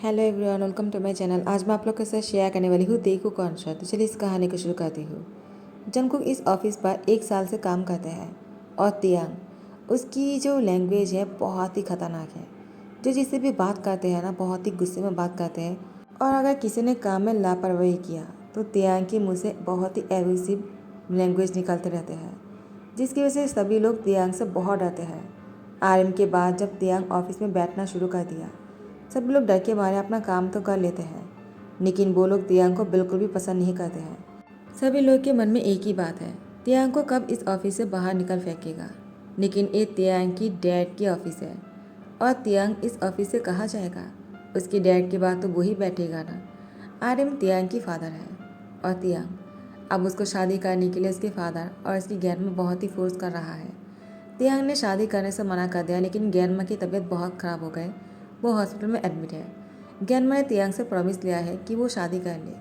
Hello everyone, welcome to my channel. आज मैं आप लोग के साथ शेयर करने वाली हूँ देखो कौन सा। तो चलिए इस कहानी को शुरू करती हूँ। जंगकुक इस ऑफिस पर 1 साल से काम करते हैं और तियांग, उसकी जो लैंग्वेज है बहुत ही खतरनाक है। जो जिससे भी बात करते हैं ना, बहुत ही गुस्से में बात करते हैं। और अगर किसी ने काम में लापरवाही किया तो तियांग के मुँह से बहुत ही एब्यूसिव लैंग्वेज निकलते रहते हैं, जिसकी वजह से सभी लोग तियांग से बहुत डरते हैं। आरएम के बाद जब तियांग ऑफिस में बैठना शुरू कर दिया, सब लोग डर के मारे अपना काम तो कर लेते हैं, लेकिन वो लोग तियांग को बिल्कुल भी पसंद नहीं करते हैं। सभी लोग के मन में एक ही बात है, तियांग को कब इस ऑफिस से बाहर निकल फेंकेगा। लेकिन ये तियांग की डैड की ऑफिस है और तियांग इस ऑफिस से कहाँ जाएगा। उसकी डैड की बात तो वही बैठेगा ना। आरएम तियांग की फादर है और तियांग अब उसको शादी करने के लिए उसके फादर और उसकी गैरमा बहुत ही फोर्स कर रहा है। तियांग ने शादी करने से मना कर दिया, लेकिन गैरमा की तबीयत बहुत ख़राब हो गई। वो हॉस्पिटल में एडमिट है। गैनमा ने तियांग से प्रॉमिस लिया है कि वो शादी कर ले।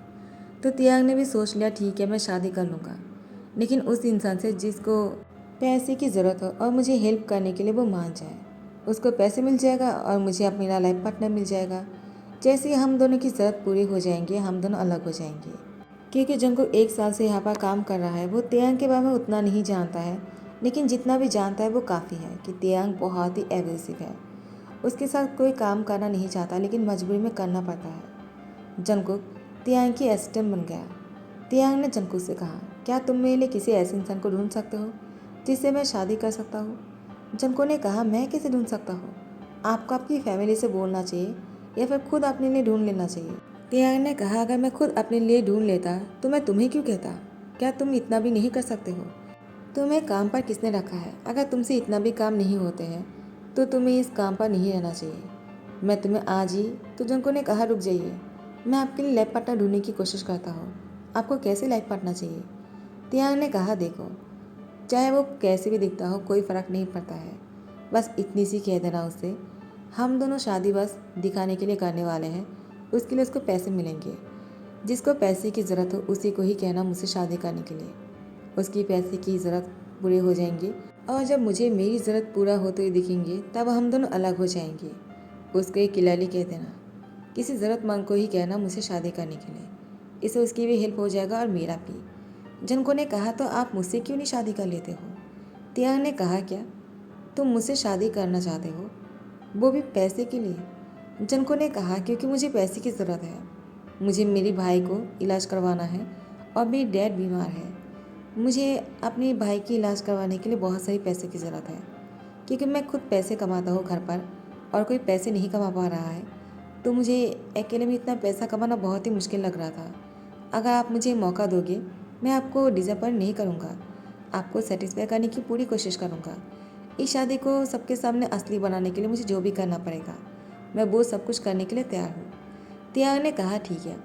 तो तियांग ने भी सोच लिया, ठीक है मैं शादी कर लूँगा, लेकिन उस इंसान से जिसको पैसे की ज़रूरत हो और मुझे हेल्प करने के लिए वो मान जाए। उसको पैसे मिल जाएगा और मुझे अपना लाइफ पार्टनर मिल जाएगा। जैसे ही हम दोनों की ज़रूरत पूरी हो जाएंगी, हम दोनों अलग हो जाएंगे। क्योंकि जंगकुक 1 साल से यहाँ पर काम कर रहा है, वो तियांग के बारे में उतना नहीं जानता है, लेकिन जितना भी जानता है वो काफ़ी है कि तियांग बहुत ही एग्रेसिव है। उसके साथ कोई काम करना नहीं चाहता, लेकिन मजबूरी में करना पड़ता है। जंगकुक तियांग की असिस्टेंट बन गया। तियांग ने जंगकुक से कहा, क्या तुम मेरे लिए किसी ऐसे इंसान को ढूंढ सकते हो जिससे मैं शादी कर सकता हूँ। जंगकुक ने कहा, मैं कैसे ढूंढ सकता हूँ, आपको आपकी फैमिली से बोलना चाहिए या फिर खुद अपने लिए ढूंढ लेना चाहिए। तियांग ने कहा, अगर मैं खुद अपने लिए ढूंढ लेता तो मैं तुम्हें क्यों कहता। क्या तुम इतना भी नहीं कर सकते हो। तुम्हें काम पर किसने रखा है। अगर तुमसे इतना भी काम नहीं होते हैं तो तुम्हें इस काम पर नहीं रहना चाहिए। मैं तुम्हें आज ही। तो जंको ने कहा, रुक जाइए, मैं आपके लिए लाइफ पार्टनर ढूंढने की कोशिश करता हूँ। आपको कैसे लाइफ पार्टनर चाहिए। तियांग ने कहा, देखो चाहे वो कैसे भी दिखता हो कोई फ़र्क नहीं पड़ता है, बस इतनी सी कह देना उससे, हम दोनों शादी बस दिखाने के लिए करने वाले हैं, उसके लिए उसको पैसे मिलेंगे। जिसको पैसे की ज़रूरत हो उसी को ही कहना मुझसे शादी करने के लिए। उसकी पैसे की ज़रूरत पूरी हो जाएंगी और जब मुझे मेरी ज़रूरत पूरा होते हुए दिखेंगे तब हम दोनों अलग हो जाएंगे। उसको एक क्लियरली कह देना, किसी ज़रूरतमंद को ही कहना मुझसे शादी करने के लिए, इससे उसकी भी हेल्प हो जाएगा और मेरा भी। जनको ने कहा, तो आप मुझसे क्यों नहीं शादी कर लेते हो। तियांग ने कहा, क्या तुम मुझसे शादी करना चाहते हो, वो भी पैसे के लिए। जनको ने कहा, क्योंकि मुझे पैसे की ज़रूरत है, मुझे मेरे भाई को इलाज करवाना है और मेरी डैड बीमार है। मुझे अपने भाई की इलाज करवाने के लिए बहुत सारी पैसे की ज़रूरत है, क्योंकि मैं खुद पैसे कमाता हूँ घर पर और कोई पैसे नहीं कमा पा रहा है। तो मुझे अकेले में इतना पैसा कमाना बहुत ही मुश्किल लग रहा था। अगर आप मुझे मौका दोगे, मैं आपको डिसअपॉइंट नहीं करूँगा, आपको सेटिस्फाई करने की पूरी कोशिश करूँगा। इस शादी को सबके सामने असली बनाने के लिए मुझे जो भी करना पड़ेगा, मैं वो सब कुछ करने के लिए तैयार हूँ। तियांग ने कहा, ठीक है,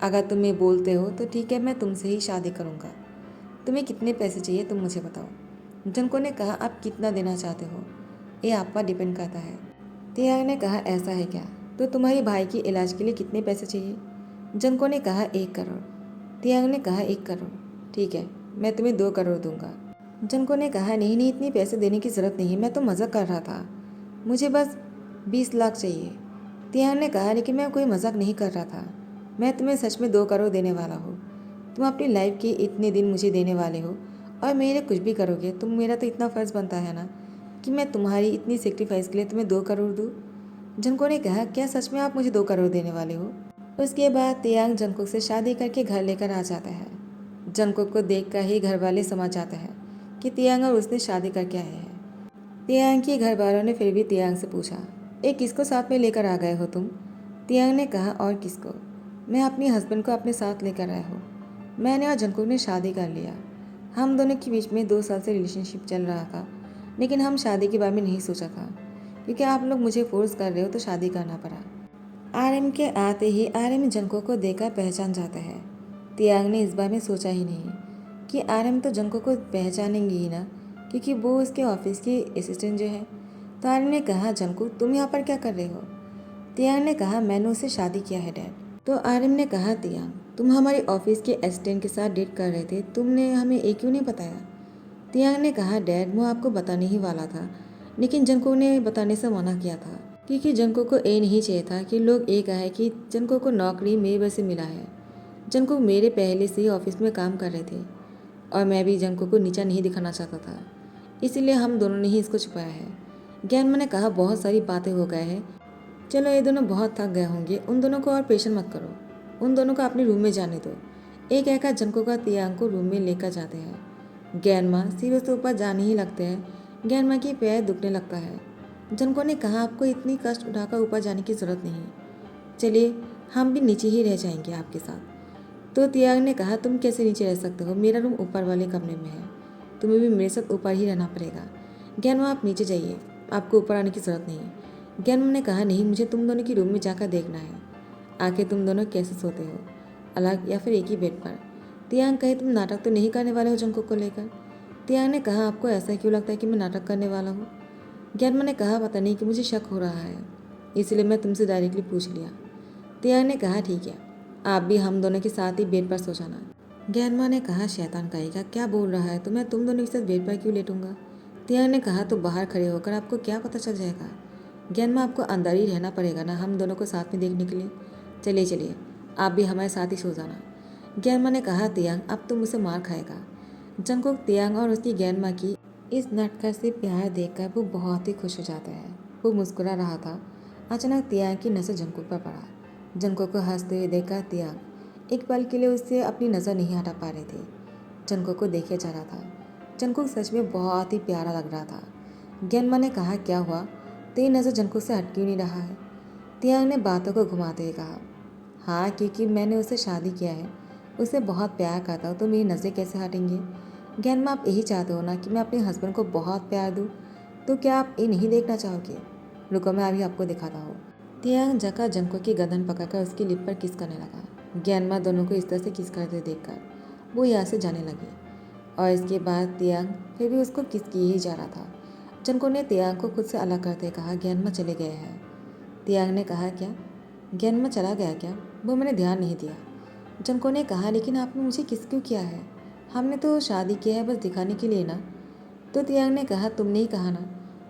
अगर तुम ये बोलते हो तो ठीक है, मैं तुमसे ही शादी करूँगा। तुम्हें कितने पैसे चाहिए तुम मुझे बताओ। जंको ने कहा, आप कितना देना चाहते हो ये आप पर डिपेंड करता है। तियांग ने कहा, ऐसा है क्या, तो तुम्हारे भाई के इलाज के लिए कितने पैसे चाहिए। जंको ने कहा, 1 करोड़। तियांग ने कहा, 1 करोड़, ठीक है, मैं तुम्हें 2 करोड़ दूंगा। जंको ने कहा, नहीं नहीं, इतनी पैसे देने की ज़रूरत नहीं, मैं तो मजाक कर रहा था, मुझे बस 20 लाख चाहिए। तियांग ने कहा, लेकिन मैं कोई मजाक नहीं कर रहा था, मैं तुम्हें सच में 2 करोड़ देने वाला हूँ। तुम अपनी लाइफ के इतने दिन मुझे देने वाले हो और मेरे कुछ भी करोगे, तुम मेरा तो इतना फ़र्ज़ बनता है ना कि मैं तुम्हारी इतनी सेक्रीफाइस के लिए तुम्हें 2 करोड़ दूँ। जंको ने कहा, क्या सच में आप मुझे 2 करोड़ देने वाले हो। उसके बाद तियांग जंकुक से शादी करके घर लेकर आ जाता है। जंकुक को देख कर ही घर वाले समझ जाते हैं कि तियांग और उसने शादी करके आए हैं। तियांग के घर वालों ने फिर भी तियांग से पूछा, किसको साथ में लेकर आ गए हो तुम। तियांग ने कहा, और किसको, मैं अपनी हस्बैंड को अपने साथ लेकर आया हूँ। मैंने और जंकुक ने शादी कर लिया। हम दोनों के बीच में 2 साल से रिलेशनशिप चल रहा था, लेकिन हम शादी के बारे में नहीं सोचा था, क्योंकि आप लोग मुझे फोर्स कर रहे हो तो शादी करना पड़ा। आरएम के आते ही आरएम जंकुक को देखकर पहचान जाता है। तियांग ने इस बारे में सोचा ही नहीं कि आरएम तो जंकुक को पहचानेंगे ही ना, क्योंकि वो उसके ऑफिस की असिस्टेंट जो है। तो आरएम ने कहा, जंकुक तुम यहाँ पर क्या कर रहे हो। तियांग ने कहा, मैंने उससे शादी किया है डैड। तो आरएम ने कहा, तियांग तुम हमारे ऑफिस के असिस्टेंट के साथ डेट कर रहे थे, तुमने हमें क्यों नहीं बताया। तियांग ने कहा, डैड मैं आपको बताने ही वाला था, लेकिन जंकुक ने बताने से मना किया था। क्योंकि जंको को ये नहीं चाहिए था कि लोग ये कहे कि जंको को नौकरी मेरी वजह से मिला है। जंको मेरे पहले से ही ऑफिस में काम कर रहे थे और मैं भी जंको को नीचा नहीं दिखाना चाहता था, इसीलिए हम दोनों ने ही इसको छुपाया है। ज्ञानमा ने कहा, बहुत सारी बातें हो गए हैं, चलो ये दोनों बहुत थक गए होंगे, उन दोनों को और परेशान मत करो, उन दोनों को अपने रूम में जाने दो। एक कहकर जंको का तियांग को रूम में लेकर जाते हैं। ज्ञानमा सीढ़ियों से ऊपर जाने ही लगते हैं। ज्ञानमा की पैर दुखने लगता है। जंको ने कहा, आपको इतनी कष्ट उठाकर ऊपर जाने की जरूरत नहीं, चलिए हम भी नीचे ही रह जाएंगे आपके साथ। तो तियांग ने कहा, तुम कैसे नीचे रह सकते हो, मेरा रूम ऊपर वाले कमरे में है, तुम्हें भी मेरे साथ ऊपर ही रहना पड़ेगा। ज्ञानमा आप नीचे जाइए, आपको ऊपर आने की जरूरत नहीं है। ज्ञानमा ने कहा, नहीं, मुझे तुम दोनों की रूम में जाकर देखना है, आखिर तुम दोनों कैसे सोते हो, अलग या फिर एक ही बेड पर। तियांग कहे, तुम नाटक तो नहीं करने वाले हो जंको को लेकर। तियांग ने कहा, आपको ऐसा क्यों लगता है कि मैं नाटक करने वाला हूँ। ज्ञानमा ने कहा, पता नहीं कि मुझे शक हो रहा है, इसलिए मैं तुमसे डायरेक्टली पूछ लिया। तियांग ने कहा, ठीक है, आप भी हम दोनों के साथ ही बेड पर सो जाना। ज्ञानमा ने कहा, शैतान कहेगा, क्या बोल रहा है, तो मैं तुम दोनों के साथ बेड पर क्यों लेटूंगा। तियांग ने कहा, तो बाहर खड़े होकर आपको क्या पता चल जाएगा। ज्ञानमा, आपको अंदर ही रहना पड़ेगा ना हम दोनों को साथ में देखने के लिए, चलिए चलिए आप भी हमारे साथ ही सो जाना। ज्ञानमा ने कहा, तियांग अब तो मुझसे मार खाएगा। जंगकुक तियांग और उसकी ज्ञानमा की इस नटखट से प्यार देखकर वो बहुत ही खुश हो जाता है। वो मुस्कुरा रहा था। अचानक तियांग की नज़र जंगकुक पर पड़ा। जंगकुक को हंसते हुए देखकर तियांग एक पल के लिए उससे अपनी नज़र नहीं हटा पा रहे थे। जंगकुक को देखे जा रहा था। जंगकुक सच में बहुत ही प्यारा लग रहा था। ज्ञानमा ने कहा, क्या हुआ, तेरी नज़र जंगकुक से हट क्यों नहीं रहा है। तियांग ने बातों को घुमाते हुए कहा, हाँ, क्योंकि मैंने उससे शादी किया है, उसे बहुत प्यार करता हूँ, तो मेरी नज़रें कैसे हटेंगी। ज्ञानमा, आप यही चाहते हो ना कि मैं अपने हस्बैंड को बहुत प्यार दूँ, तो क्या आप ये नहीं देखना चाहोगे। रुको, मैं अभी आपको दिखाता हूँ। तियांग जका जंको की गर्दन पकड़कर उसकी लिप पर किस करने लगा। ज्ञानमा दोनों को इस तरह से किस करते देखकर वो यहाँ से जाने लगी और इसके बाद तियांग फिर भी उसको किस किए ही जा रहा था। जंको ने तियांग को खुद से अलग करते कहा, ज्ञानमा चले गए हैं। तियांग ने कहा, क्या ज्ञानमा चला गया क्या, वो मैंने ध्यान नहीं दिया। जंको ने कहा, लेकिन आपने मुझे किस क्यों किया है, हमने तो शादी किया है बस दिखाने के लिए ना। तो तियांग ने कहा, तुमने ही कहा ना,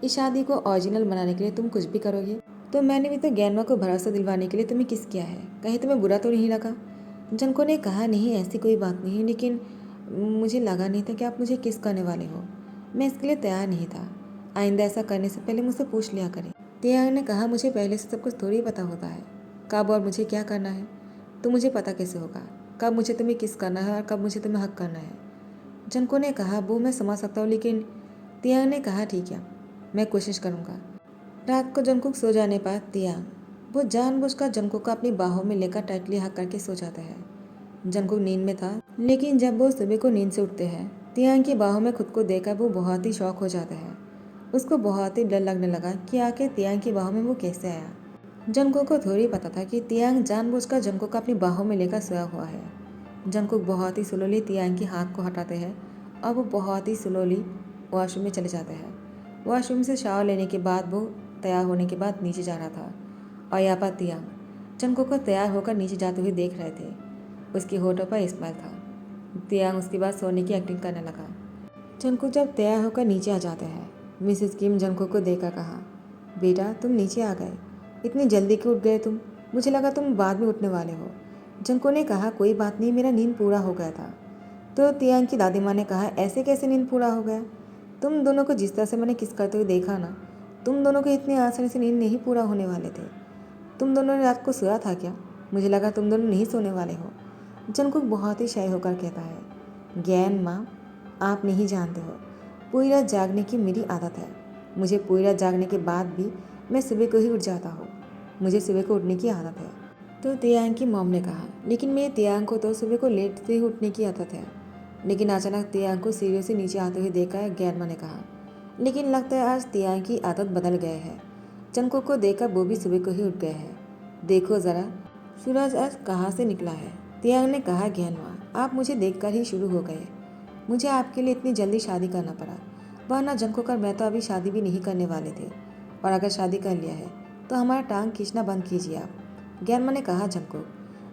इस शादी को ओरिजिनल बनाने के लिए तुम कुछ भी करोगे, तो मैंने भी तो ज्ञानमा को भरोसा दिलवाने के लिए तुम्हें किस किया है, कहीं तुम्हें बुरा तो नहीं लगा। जंको ने कहा, नहीं ऐसी कोई बात नहीं है, लेकिन मुझे लगा नहीं था कि आप मुझे किस करने वाले हो, मैं इसके लिए तैयार नहीं था, आइंदा ऐसा करने से पहले मुझसे पूछ लिया करें। तियांग ने कहा, मुझे पहले से सब कुछ थोड़ी पता होता है, कब और मुझे क्या करना है, तो मुझे पता कैसे होगा कब मुझे तुम्हें किस करना है और कब मुझे तुम्हें हक करना है। जंको ने कहा, वो मैं समझ सकता हूँ, लेकिन तियांग ने कहा, ठीक है, मैं कोशिश करूँगा। रात को जंकुक सो जाने पर तियांग वो जानबूझकर जंकुक को अपनी बाहों में लेकर टाइटली हक करके सो जाता है। जंकुक नींद में था, लेकिन जब वो सुबह को नींद से उठते हैं तियांग की बाहों में खुद को देखकर वो बहुत ही शौक हो जाता है। उसको बहुत ही डर लगने लगा कि आखिर तियांग की बाहों में वो कैसे आया। जंकुक को थोड़ी पता था कि तियांग जानबूझकर जंकुक को अपनी बाहों में लेकर सोया हुआ है। जंकुक बहुत ही स्लोली तियांग के हाथ को हटाते हैं और वो बहुत ही स्लोली वॉशरूम में चले जाते हैं। वॉशरूम से शावर लेने के बाद वो तैयार होने के बाद नीचे जा रहा था और यहाँ पर तियांग जंकुक को तैयार होकर नीचे जाते हुए देख रहे थे। उसकी होठों पर स्माइल था। तियांग उसके बाद सोने की एक्टिंग करने लगा। जंकुक जब तैयार होकर नीचे आ जाते हैं, मिसेस किम जंकुक को देखकर कहा, बेटा तुम नीचे आ गए, इतनी जल्दी क्यों उठ गए तुम, मुझे लगा तुम बाद में उठने वाले हो। जंकुक ने कहा, कोई बात नहीं, मेरा नींद पूरा हो गया था। तो तियांग की दादी माँ ने कहा, ऐसे कैसे नींद पूरा हो गया, तुम दोनों को जिस तरह से मैंने किस करते हुए देखा ना, तुम दोनों को इतनी आसानी से नींद नहीं पूरा होने वाले थे। तुम दोनों ने रात को सोया था क्या, मुझे लगा तुम दोनों नहीं सोने वाले हो। जंकुक बहुत ही शाय होकर कहता है, ज्ञान माँ, आप नहीं जानते हो, पूरी रात जागने की मेरी आदत है, मुझे पूरी रात जागने के बाद भी मैं सुबह को ही उठ जाता हूँ, मुझे सुबह को उठने की आदत है। तो तियांग की मॉम ने कहा, लेकिन मेरे तियांग को तो सुबह को लेट से ही उठने की आदत है। लेकिन अचानक तियांग को सीढ़ियों से नीचे आते हुए देखकर ज्ञानमा ने कहा, लेकिन लगता है आज तियांग की आदत बदल गए है। जंकुक को देखकर वो भी सुबह को ही उठ गए हैं। देखो ज़रा, सूरज आज कहाँ से निकला है। तियांग ने कहा, ज्ञानमा, आप मुझे देखकर ही शुरू हो गए, मुझे आपके लिए इतनी जल्दी शादी करना पड़ा, वरना जंकुक और मैं तो अभी शादी भी नहीं करने वाले थे, और अगर शादी कर लिया है तो हमारा टांग खींचना बंद कीजिए आप। ज्ञानमा ने कहा, जंकुक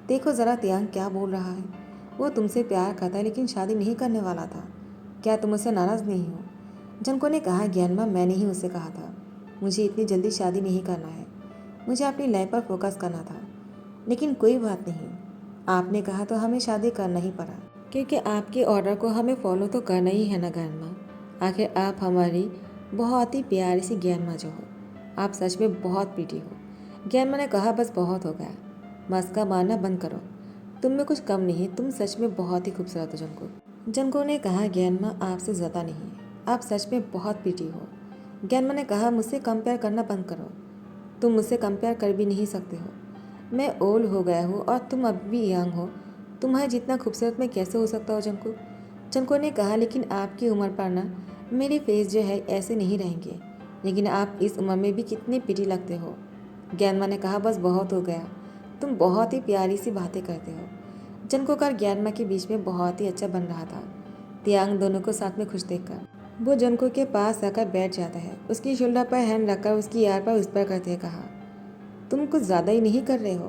देखो ज़रा तियांग क्या बोल रहा है, वो तुमसे प्यार करता है लेकिन शादी नहीं करने वाला था, क्या तुम उससे नाराज़ नहीं हो। जंकुक ने कहा, ज्ञानमा, मैंने ही उससे कहा था मुझे इतनी जल्दी शादी नहीं करना है, मुझे अपनी लाइफ पर फोकस करना था। लेकिन कोई बात नहीं, आपने कहा तो हमें शादी करना ही पड़ा, क्योंकि आपके ऑर्डर को हमें फॉलो तो करना ही है ना ग्रैंडमा। आखिर आप हमारी बहुत ही प्यारी सी ग्रैंडमा जो हो, आप सच में बहुत प्रीटी हो। ग्रैंडमा ने कहा, बस बहुत हो गया, मस्का मारना बंद करो, तुम में कुछ कम नहीं, तुम सच में बहुत ही खूबसूरत हो जंको। जंको ने कहा, ग्रैंडमा आपसे ज़्यादा नहीं, आप सच में बहुत प्रीटी हो। ग्रैंडमा ने कहा, मुझसे कंपेयर करना बंद करो, तुम मुझसे कंपेयर कर भी नहीं सकते हो। मैं ओल्ड हो गया हूँ और तुम अब भी यंग हो, तुम्हारे जितना खूबसूरत मैं कैसे हो सकता हूँ जंको। जंको ने कहा, लेकिन आपकी उम्र पर ना मेरे फेस जो है ऐसे नहीं रहेंगे, लेकिन आप इस उम्र में भी कितने प्रीटी लगते हो। ग्रैंडमा ने कहा, बस बहुत हो गया, तुम बहुत ही प्यारी सी बातें करते हो। जंको का ग्रैंडमा के बीच में बहुत ही अच्छा बन रहा था। तियांग दोनों को साथ में खुश देखकर वो जंको के पास आकर बैठ जाता है, उसकी शोल्डर पर हैंड रखकर उसकी यार पर विस्पर करते कहा, तुम कुछ ज़्यादा ही नहीं कर रहे हो,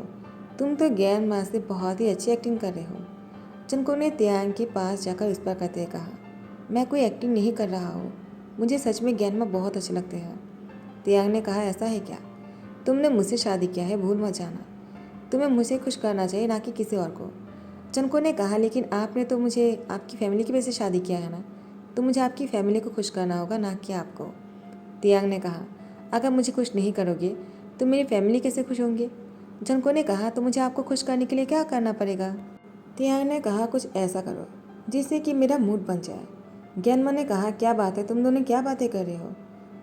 तुम तो ग्रैंडमा से बहुत ही अच्छी एक्टिंग कर रहे हो। जंको ने तियांग के पास जाकर विस्पर करते कहा, मैं कोई एक्टिंग नहीं कर रहा हूँ, मुझे सच में ग्रैंडमा बहुत अच्छे लगते हैं। तियांग ने कहा, ऐसा है क्या, तुमने मुझसे शादी किया है, भूल मत जाना, तुम्हें मुझे खुश करना चाहिए ना कि किसी और को। जंको ने कहा, लेकिन आपने तो मुझे आपकी फैमिली की वजह से शादी किया है ना, तो मुझे आपकी फैमिली को खुश करना होगा ना कि आपको। तियांग ने कहा, अगर मुझे खुश नहीं करोगे तो मेरी फैमिली कैसे खुश होंगे। जंको ने कहा, तो मुझे आपको खुश करने के लिए क्या करना पड़ेगा। तियांग ने कहा, कुछ ऐसा करो जिससे कि मेरा मूड बन जाए। ग्रैंडमा ने कहा, क्या बात है, तुम दोनों क्या बातें कर रहे हो,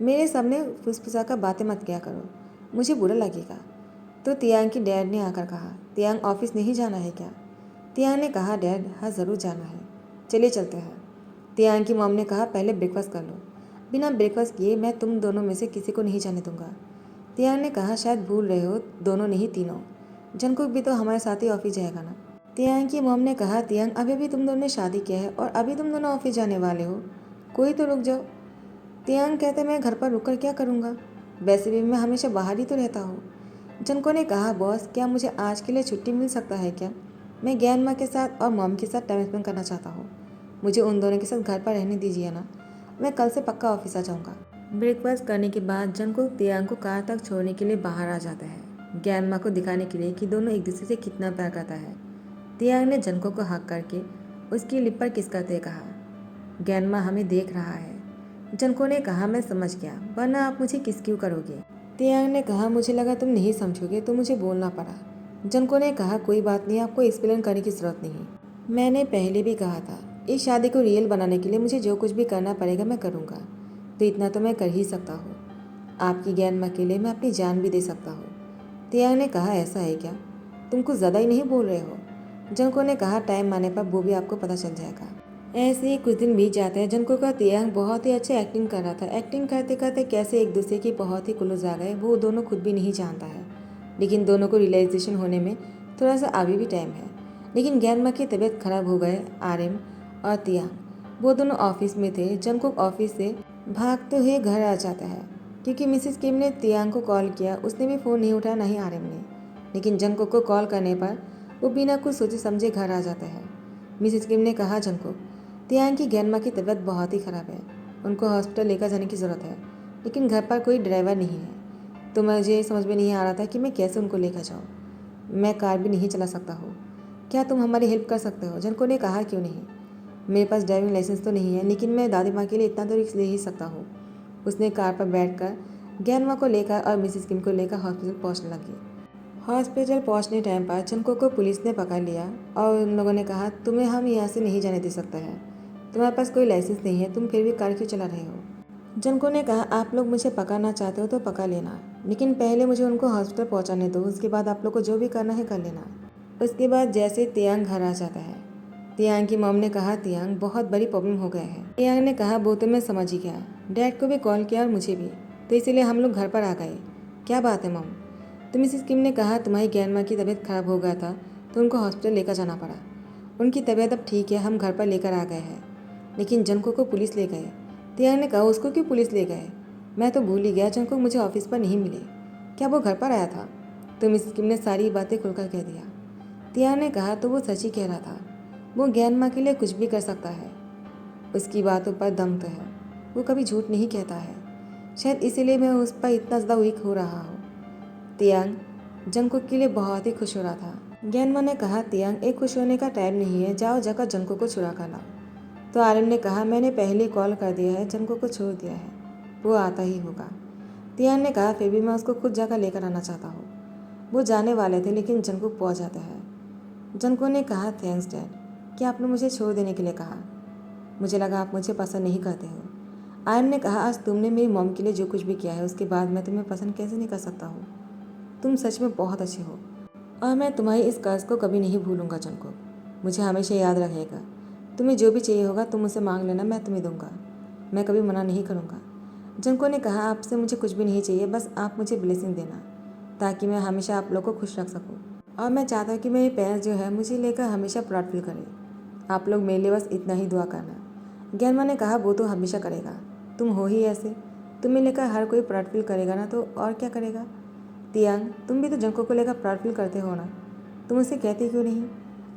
मेरे सामने फुसफुसा कर बातें मत किया करो, मुझे बुरा लगेगा। तो तियांग की डैड ने आकर कहा, तियांग ऑफिस नहीं जाना है क्या। तियांग ने कहा, डैड हाँ ज़रूर जाना है, चलिए चलते हैं। तियांग की मॉम ने कहा, पहले ब्रेकफास्ट कर लो, बिना ब्रेकफास्ट किए मैं तुम दोनों में से किसी को नहीं जाने दूंगा। तियांग ने कहा, शायद भूल रहे हो, दोनों नहीं तीनों, जंकुक भी तो हमारे साथ ही ऑफिस जाएगा ना। तियांग की मॉम ने कहा, तियांग अभी भी तुम दोनों ने शादी किया है और अभी तुम दोनों ऑफिस जाने वाले हो, कोई तो रुक जाओ। तियांग कहते, मैं घर पर रुककर क्या करूँगा, वैसे भी मैं हमेशा बाहर ही तो रहता हूँ। जंको ने कहा, बॉस क्या मुझे आज के लिए छुट्टी मिल सकता है क्या, मैं ग्रैंडमा के साथ और मॉम के साथ टाइम स्पेंड करना चाहता हूँ, मुझे उन दोनों के साथ घर पर रहने दीजिए ना, मैं कल से पक्का ऑफिस आ जाऊँगा। ब्रेकफास्ट करने के बाद जंको तियांग को कार तक छोड़ने के लिए बाहर आ जाता है, ग्रैंडमा को दिखाने के लिए कि दोनों एक दूसरे से कितना प्यार करता है। तियांग ने जंको को हक करके उसकी लिप पर किस करते कहा, ग्रैंडमा हमें देख रहा है। जंको ने कहा, मैं समझ गया, वरना आप मुझे किस क्यों करोगे। तियांग ने कहा, मुझे लगा तुम नहीं समझोगे तो मुझे बोलना पड़ा। जंको ने कहा, कोई बात नहीं, आपको एक्सप्लेन करने की ज़रूरत नहीं, मैंने पहले भी कहा था, इस शादी को रियल बनाने के लिए मुझे जो कुछ भी करना पड़ेगा मैं करूँगा, तो इतना तो मैं कर ही सकता हूँ, आपकी ग्रैंडमा के लिए मैं अपनी जान भी दे सकता हूँ। तियांग ने कहा, ऐसा है क्या, तुम कुछ ज़्यादा ही नहीं बोल रहे हो। जंको ने कहा, टाइम आने पर वो भी आपको पता चल जाएगा। ऐसे ही कुछ दिन बीत जाते हैं। जंको का तियांग बहुत ही अच्छे एक्टिंग कर रहा था, एक्टिंग करते करते कैसे एक दूसरे की बहुत ही क्लोज आ गए वो दोनों खुद भी नहीं जानता है, लेकिन दोनों को रियलाइजेशन होने में थोड़ा सा अभी भी टाइम है। लेकिन ग्रैंडमा की तबीयत खराब हो गए। आर्यन और तियांग वो दोनों ऑफिस में थे। जंकुक ऑफिस से भागते हुए घर आ जाता है, क्योंकि मिसेस किम ने तियांग को कॉल किया, उसने भी फ़ोन नहीं उठाया, नहीं आर्यन ने। लेकिन जंकुक को कॉल करने पर वो बिना कुछ सोचे समझे घर आ जाता है। मिसेस किम ने कहा, जंकुक तियांग की ग्रैंडमा की तबीयत बहुत ही ख़राब है, उनको हॉस्पिटल लेकर जाने की ज़रूरत है, लेकिन घर पर कोई ड्राइवर नहीं है, तो मुझे समझ में नहीं आ रहा था कि मैं कैसे उनको लेकर जाऊँ, मैं कार भी नहीं चला सकता हूँ, क्या तुम हमारी हेल्प कर सकते हो। जंको ने कहा, क्यों नहीं, मेरे पास ड्राइविंग लाइसेंस तो नहीं है, लेकिन मैं दादी माँ के लिए इतना तो रिस्क ले ही सकता हूँ। उसने कार पर बैठकर ग्रैंडमा को लेकर और मिसेस किम को लेकर हॉस्पिटल पहुँचने लगी। हॉस्पिटल पहुँचने टाइम पर जंको को पुलिस ने पकड़ लिया और उन लोगों ने कहा, तुम्हें हम यहाँ से नहीं जाने दे सकता है, तुम्हारे पास कोई लाइसेंस नहीं है, तुम फिर भी कार क्यों चला रहे हो। जंको ने कहा, आप लोग मुझे पकड़ना चाहते हो तो पकड़ लेना, लेकिन पहले मुझे उनको हॉस्पिटल पहुंचाने दो, उसके बाद आप लोग को जो भी करना है कर लेना। उसके बाद जैसे तियांग घर आ जाता है, तियांग की मॉम ने कहा, तियांग बहुत बड़ी प्रॉब्लम हो गया है। तियांग ने कहा, वो तो मैं समझ ही गया, डैड को भी कॉल किया और मुझे भी, तो इसीलिए हम लोग घर पर आ गए। क्या बात है मॉम। तो मिसेस किम ने कहा, तुम्हारी ग्रैंडमा की तबीयत खराब हो गया था तो उनको हॉस्पिटल लेकर जाना पड़ा, उनकी तबीयत अब ठीक है, हम घर पर लेकर आ गए हैं। लेकिन जंको को पुलिस ले गए। तियांग ने कहा, उसको क्यों पुलिस ले गए, मैं तो भूल ही गया, जंको मुझे ऑफिस पर नहीं मिले, क्या वो घर पर आया था। तो मिसेस किम ने सारी बातें खुलकर कह दिया। तियांग ने कहा, तो वो सच ही कह रहा था, वो ग्रैंडमा के लिए कुछ भी कर सकता है, उसकी बातों पर दम तो है, वो कभी झूठ नहीं कहता है, शायद इसीलिए मैं उस पर इतना ज़्यादा वीक हो रहा हूँ। तियांग जंगकुक के लिए बहुत ही खुश हो रहा था। ज्ञानमा ने कहा, तियांग एक खुश होने का टाइम नहीं है, जाओ जाकर जंगकुक को छुड़ा कर लाओ। तो आर्यन ने कहा, मैंने पहले कॉल कर दिया है, जंगकुक को छोड़ दिया है, वो आता ही होगा। तियांग ने कहा, फिर भी मैं उसको खुद जाकर लेकर आना चाहता हूँ। वो जाने वाले थे लेकिन जंगकुक पहुँच जाता है। जंगकुक ने कहा, थैंक्स डैड, कि आपने मुझे छोड़ देने के लिए कहा, मुझे लगा आप मुझे पसंद नहीं करते हो। आर्यन ने कहा, आज तुमने मेरी मॉम के लिए जो कुछ भी किया है उसके बाद मैं तुम्हें पसंद कैसे नहीं कर सकता हूँ। तुम सच में बहुत अच्छे हो और मैं तुम्हारी इस कर्ज को कभी नहीं भूलूंगा जंगकुक, मुझे हमेशा याद रहेगा। तुम्हें जो भी चाहिए होगा तुम मुझसे मांग लेना, मैं तुम्हें दूंगा, मैं कभी मना नहीं करूँगा। जंगकुक ने कहा, आपसे मुझे कुछ भी नहीं चाहिए, बस आप मुझे ब्लेसिंग देना ताकि मैं हमेशा आप लोग को खुश रख सकूँ। और मैं चाहता हूँ कि मेरे पेरेंट्स जो है मुझे लेकर हमेशा प्राउड फील करें। आप लोग मेरे लिए बस इतना ही दुआ करना। ज्ञानमा ने कहा, वो तो हमेशा करेगा, तुम हो ही ऐसे, तुम्हें लेकर हर कोई प्राउड फील करेगा ना, तो और क्या करेगा। तियांग, तुम भी तो जंगकुक को लेकर प्राउड फील करते हो ना, तुम उसे कहते क्यों नहीं।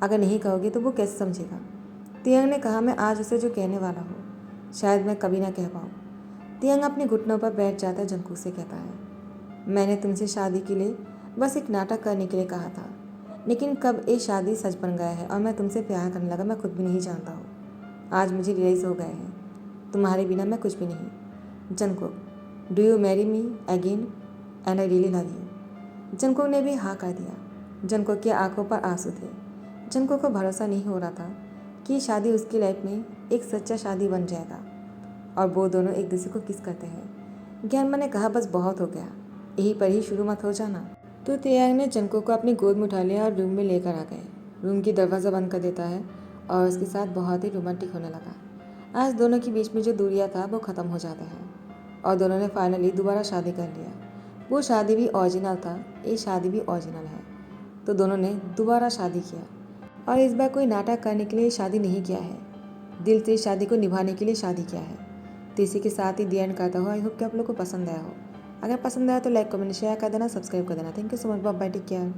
अगर नहीं कहोगे तो वो कैसे समझेगा। तियांग ने कहा, मैं आज उसे जो कहने वाला हूँ शायद मैं कभी ना कह पाऊँ। तियांग अपने घुटनों पर बैठ जाता जंगकुक से कहता है, मैंने तुमसे शादी के लिए बस एक नाटक करने के लिए कहा था, लेकिन कब ये शादी सच बन गया है और मैं तुमसे प्यार करने लगा, मैं खुद भी नहीं जानता हूँ। आज मुझे रियलाइज़ हो गया है, तुम्हारे बिना मैं कुछ भी नहीं। Jungkook, do you marry me again and I really love you. Jungkook ने भी हाँ कर दिया। जंगकुक की आंखों पर आंसू थे। जंगकुक को भरोसा नहीं हो रहा था कि शादी उसकी लाइफ में एक सच्चा शादी बन जाएगा और वो दोनों एक दूसरे को किस करते हैं। ज्ञानमा ने कहा, बस बहुत हो गया, यहीं पर ही शुरू मत हो जाना। तो तियांग ने जंगकुक को अपनी गोद में उठा लिया और रूम में लेकर आ गए। रूम की दरवाज़ा बंद कर देता है और उसके साथ बहुत ही रोमांटिक होने लगा। आज दोनों के बीच में जो दूरियां था वो ख़त्म हो जाता है और दोनों ने फाइनली दोबारा शादी कर लिया। वो शादी भी ओरिजिनल था, ये शादी भी ओरिजिनल है। तो दोनों ने दोबारा शादी किया और इस बार कोई नाटक करने के लिए शादी नहीं किया है, दिल से शादी को निभाने के लिए शादी किया है। तो इसी के साथ ही दी एंड करता हो। आई होप कि आप लोग को पसंद आया हो। अगर पसंद आया तो लाइक कमेंट शेयर कर देना, सब्सक्राइब कर देना। Thank you so much, bye bye, take care.